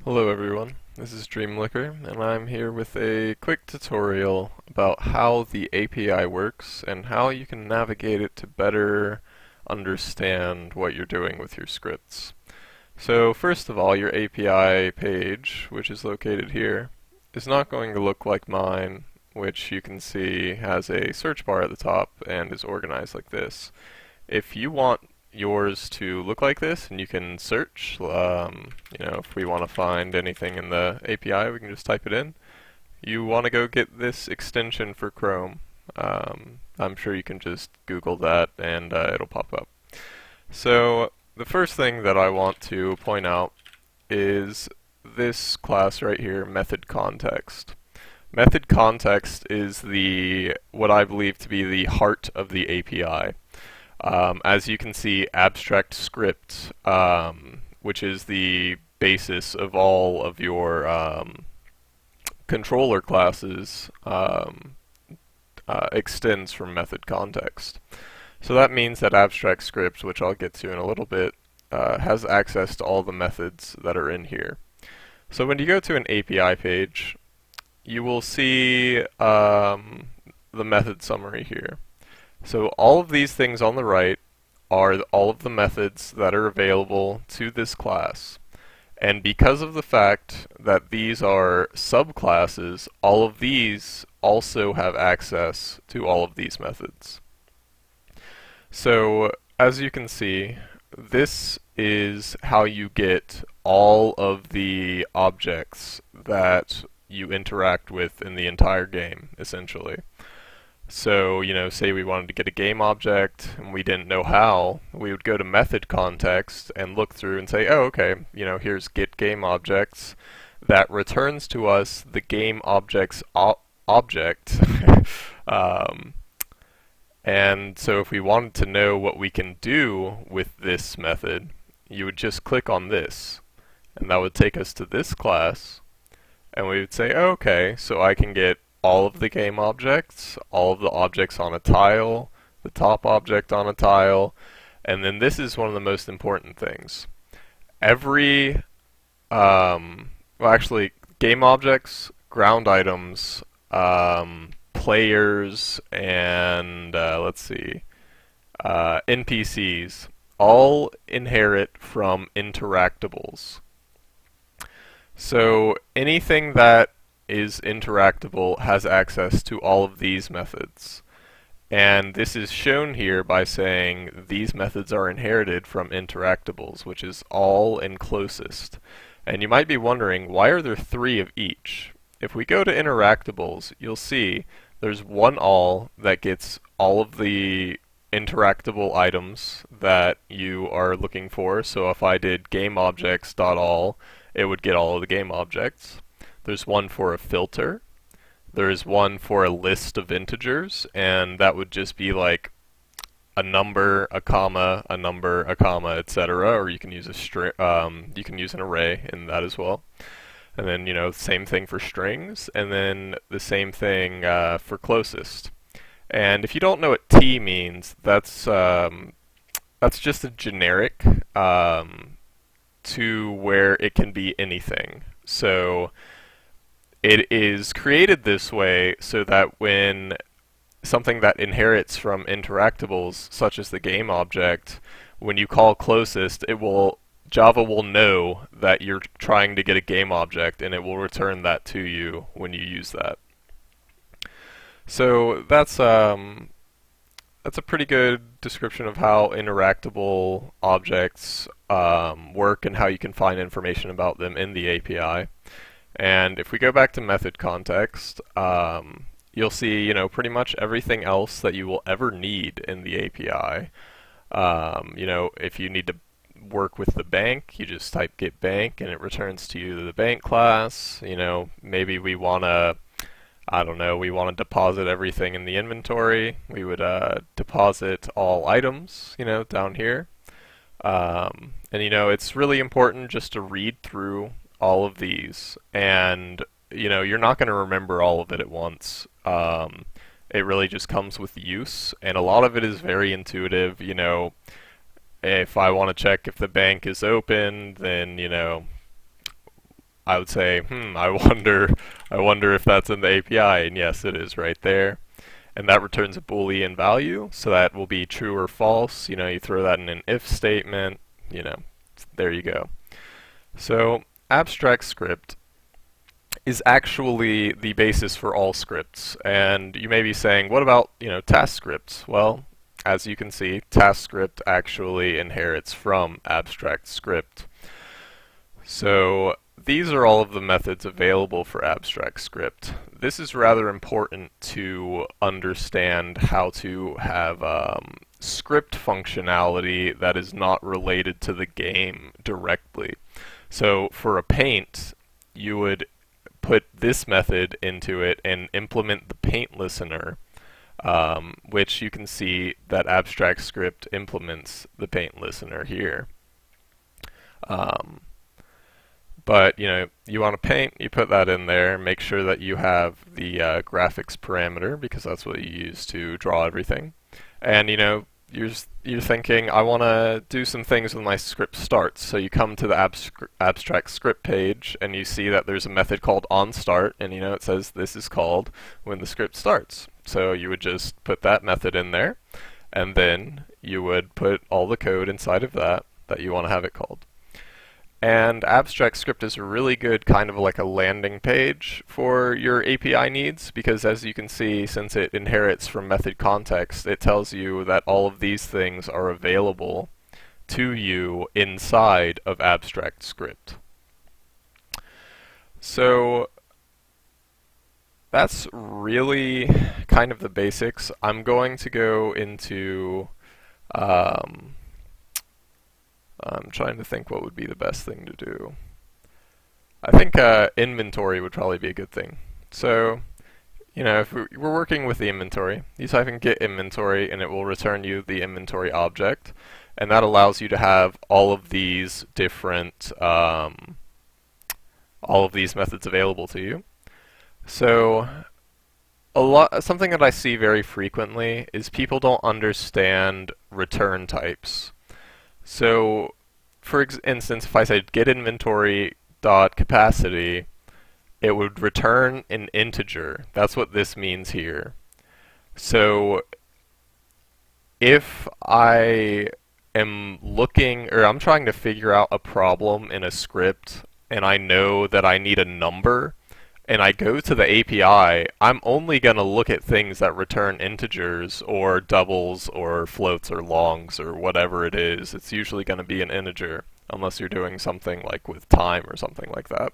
Hello everyone, this is Dreamlicker, and I'm here with a quick tutorial about how the API works and how you can navigate it to better understand what you're doing with your scripts. So first of all, your API page, which is located here, is not going to look like mine, which you can see has a search bar at the top and is organized like this. If you want yours to look like this, and you can search. If we want to find anything in the API, we can just type it in. You want to go get this extension for Chrome. I'm sure you can just Google that and it'll pop up. So the first thing that I want to point out is this class right here, method context. Method context is what I believe to be the heart of the API. As you can see, abstract script, which is the basis of all of your controller classes, extends from method context. So that means that abstract script, which I'll get to in a little bit, has access to all the methods that are in here. So when you go to an API page, you will see the method summary here. So all of these things on the right are all of the methods that are available to this class. And because of the fact that these are subclasses, all of these also have access to all of these methods. So as you can see, this is how you get all of the objects that you interact with in the entire game, essentially. So, say we wanted to get a game object and we didn't know how, we would go to method context and look through and say, oh, okay, here's get game objects. That returns to us the game object's object. And so if we wanted to know what we can do with this method, you would just click on this. And that would take us to this class. And we would say, oh, okay, so I can get all of the game objects, all of the objects on a tile, the top object on a tile, and then this is one of the most important things. Every, game objects, ground items, players, and NPCs all inherit from interactables. So anything that is interactable has access to all of these methods. And this is shown here by saying these methods are inherited from interactables, which is all and closest. And you might be wondering, why are there 3 of each? If we go to interactables, you'll see there's one all that gets all of the interactable items that you are looking for. So if I did gameObjects.all, it would get all of the game objects. There's one for a filter. There's one for a list of integers, and that would just be like a number, a comma, a number, a comma, etc. Or you can use a string. You can use an array in that as well. And then same thing for strings, and then the same thing for closest. And if you don't know what T means, that's just a generic to where it can be anything. So it is created this way so that when something that inherits from interactables, such as the game object, when you call closest, Java will know that you're trying to get a game object, and it will return that to you when you use that. So that's a pretty good description of how interactable objects work and how you can find information about them in the API. And if we go back to method context, you'll see, pretty much everything else that you will ever need in the API. If you need to work with the bank, you just type get bank and it returns to you the bank class. Maybe we want to, we want to deposit everything in the inventory. We would deposit all items, down here. And it's really important just to read through all of these, and you're not going to remember all of it at once. It really just comes with use, and a lot of it is very intuitive. If I want to check if the bank is open, then I would say, I wonder if that's in the API, and yes, it is right there. And that returns a Boolean value, so that will be true or false. You throw that in an if statement, there you go. So abstract script is actually the basis for all scripts. And you may be saying, what about, task scripts? Well, as you can see, task script actually inherits from abstract script. So these are all of the methods available for abstract script. This is rather important to understand how to have script functionality that is not related to the game directly. So for a paint, you would put this method into it and implement the paint listener, which you can see that abstract script implements the paint listener here. But you want to paint, you put that in there, make sure that you have the graphics parameter, because that's what you use to draw everything. And you're thinking, I want to do some things when my script starts. So you come to the abstract script page and you see that there's a method called onStart, and it says this is called when the script starts. So you would just put that method in there, and then you would put all the code inside of that you want to have it called. And abstract script is a really good kind of like a landing page for your API needs, because as you can see, since it inherits from method context, it tells you that all of these things are available to you inside of abstract script. So that's really kind of the basics. I'm going to go into I'm trying to think what would be the best thing to do. I think inventory would probably be a good thing. So, if we're working with the inventory, you type in get inventory and it will return you the inventory object. And that allows you to have all of these different, all of these methods available to you. So, something that I see very frequently is people don't understand return types. So, for instance, if I said get inventory dot capacity, it would return an integer. That's what this means here. So, if I am I'm trying to figure out a problem in a script, and I know that I need a number, and I go to the API, I'm only going to look at things that return integers or doubles or floats or longs or whatever it is. It's usually going to be an integer, unless you're doing something like with time or something like that.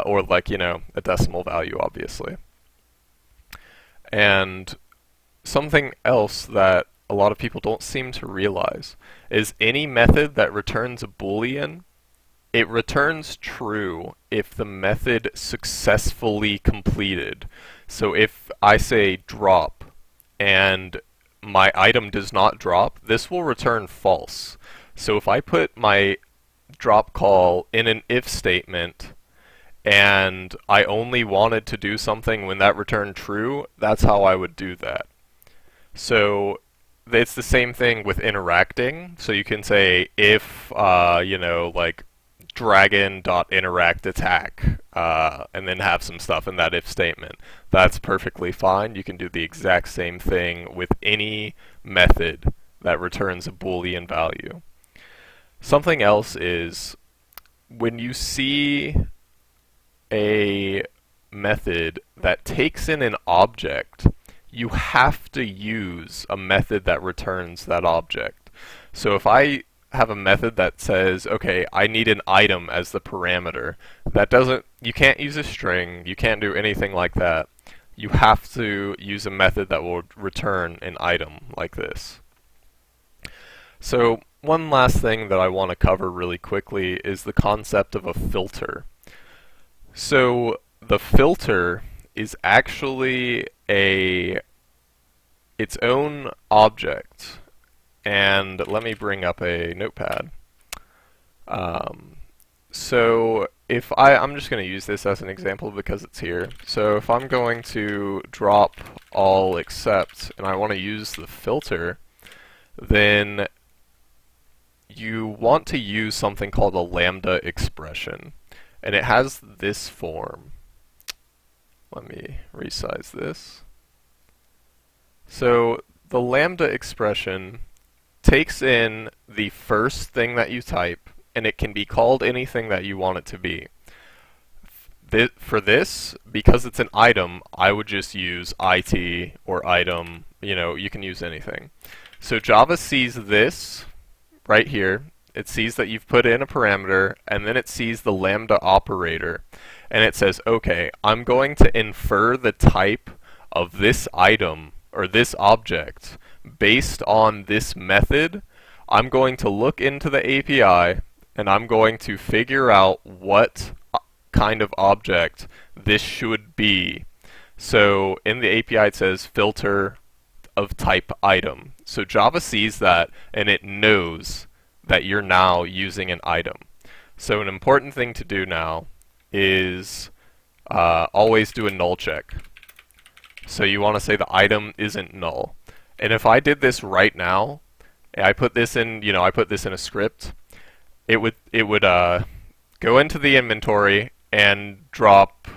Or like, a decimal value, obviously. And something else that a lot of people don't seem to realize is any method that returns a Boolean, it returns true if the method successfully completed. So if I say drop and my item does not drop, this will return false. So if I put my drop call in an if statement and I only wanted to do something when that returned true, that's how I would do that. So it's the same thing with interacting. So you can say if, like dragon.interact attack, and then have some stuff in that if statement. That's perfectly fine. You can do the exact same thing with any method that returns a Boolean value. Something else is when you see a method that takes in an object, you have to use a method that returns that object. So if I have a method that says, okay, I need an item as the parameter, you can't use a string, you can't do anything like that. You have to use a method that will return an item like this. So one last thing that I want to cover really quickly is the concept of a filter. So the filter is actually its own object. And let me bring up a notepad. So if I'm just going to use this as an example because it's here. So if I'm going to drop all except, and I want to use the filter, then you want to use something called a Lambda expression. and it has this form. Let me resize this. So the lambda expression takes in the first thing that you type, and it can be called anything that you want it to be. For this, because it's an item, I would just use it or item. You can use anything. So Java sees this right here. It sees that you've put in a parameter, and then it sees the lambda operator. And it says, okay, I'm going to infer the type of this item or this object based on this method. I'm going to look into the API, and I'm going to figure out what kind of object this should be. So in the API it says filter of type item. So Java sees that, and it knows that you're now using an item. So an important thing to do now is always do a null check. So you want to say the item isn't null. And if I did this right now, I put this in a script, it would go into the inventory and drop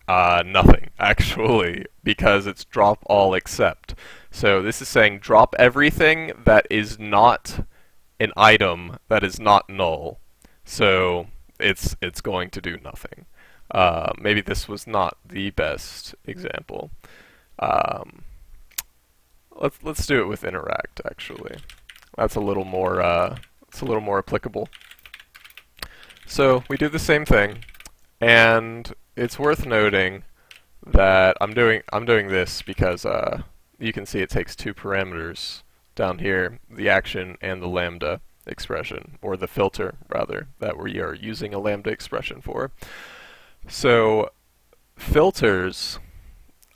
nothing, actually, because it's drop all except. So this is saying drop everything that is not an item that is not null. So it's going to do nothing. Maybe this was not the best example. Let's do it with interact, actually. That's a little more applicable. So we do the same thing, and it's worth noting that I'm doing this because you can see it takes two parameters down here, the action and the lambda expression, or the filter rather, that we are using a lambda expression for. So filters,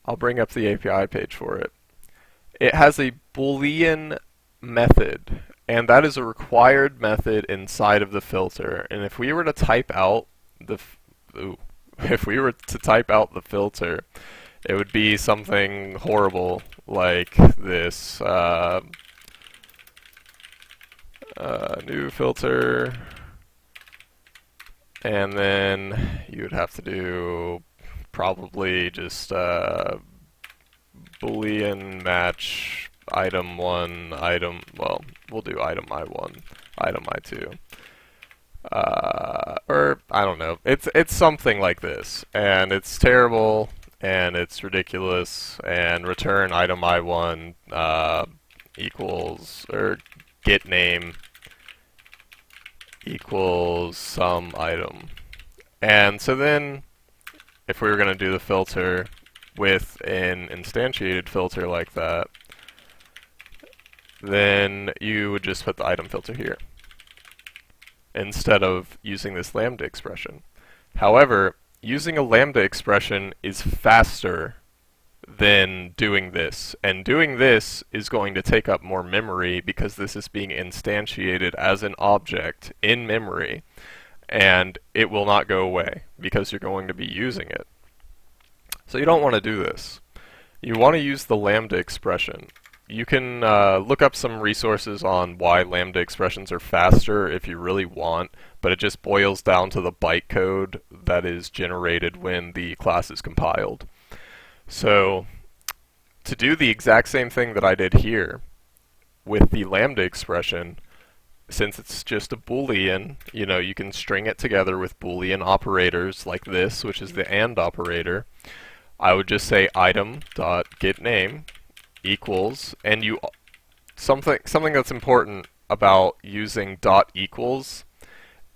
I'll bring up the API page for it. It has a Boolean method, and that is a required method inside of the filter. And if we were to type out the filter, it would be something horrible like this. New filter, and then you would have to do probably just Boolean match item1, item, well, we'll do item I1, item I2. Or, I don't know, it's something like this, and it's terrible, and it's ridiculous, and return item I1 equals, or get name equals some item. And so then, if we were going to do the filter with an instantiated filter like that, then you would just put the item filter here instead of using this lambda expression. However, using a lambda expression is faster than doing this, and doing this is going to take up more memory because this is being instantiated as an object in memory, and it will not go away because you're going to be using it. So you don't want to do this. You want to use the lambda expression. You can look up some resources on why lambda expressions are faster if you really want, but it just boils down to the bytecode that is generated when the class is compiled. So to do the exact same thing that I did here with the lambda expression, since it's just a Boolean, you can string it together with Boolean operators like this, which is the AND operator. I would just say item.getName equals, and something that's important about using dot equals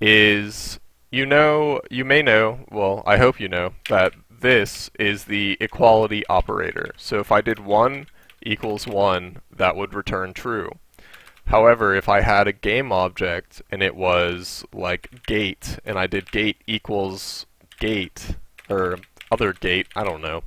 is you may know, well, I hope you know, that this is the equality operator. So if I did 1 equals 1, that would return true. However, if I had a game object and it was like gate, and I did gate equals gate, or other gate, I don't know,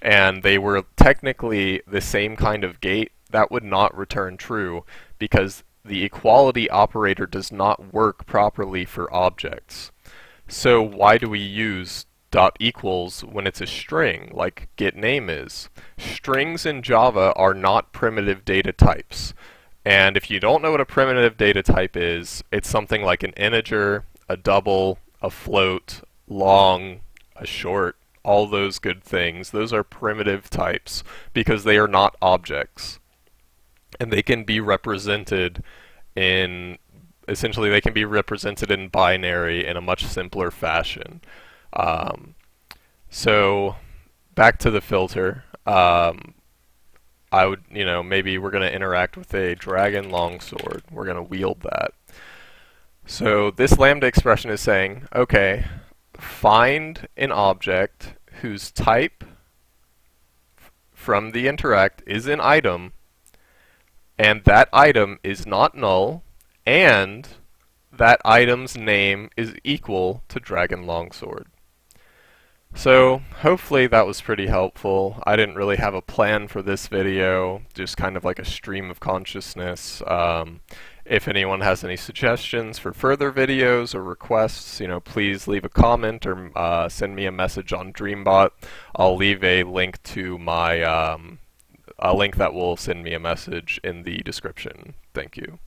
and they were technically the same kind of gate, that would not return true because the equality operator does not work properly for objects. So why do we use dot equals when it's a string like getName is? Strings in Java are not primitive data types. And if you don't know what a primitive data type is, it's something like an integer, a double, a float, long, a short, all those good things. Those are primitive types because they are not objects. And they can be represented in, essentially they can be represented in binary in a much simpler fashion. Um, so back to the filter. I would, maybe we're going to interact with a dragon longsword. We're going to wield that. So this lambda expression is saying, okay, find an object whose type from the interact is an item, and that item is not null, and that item's name is equal to dragon longsword. So hopefully that was pretty helpful. I didn't really have a plan for this video, just kind of like a stream of consciousness. If anyone has any suggestions for further videos or requests, please leave a comment or send me a message on Dreambot. I'll leave a link to my a link that will send me a message in the description. Thank you.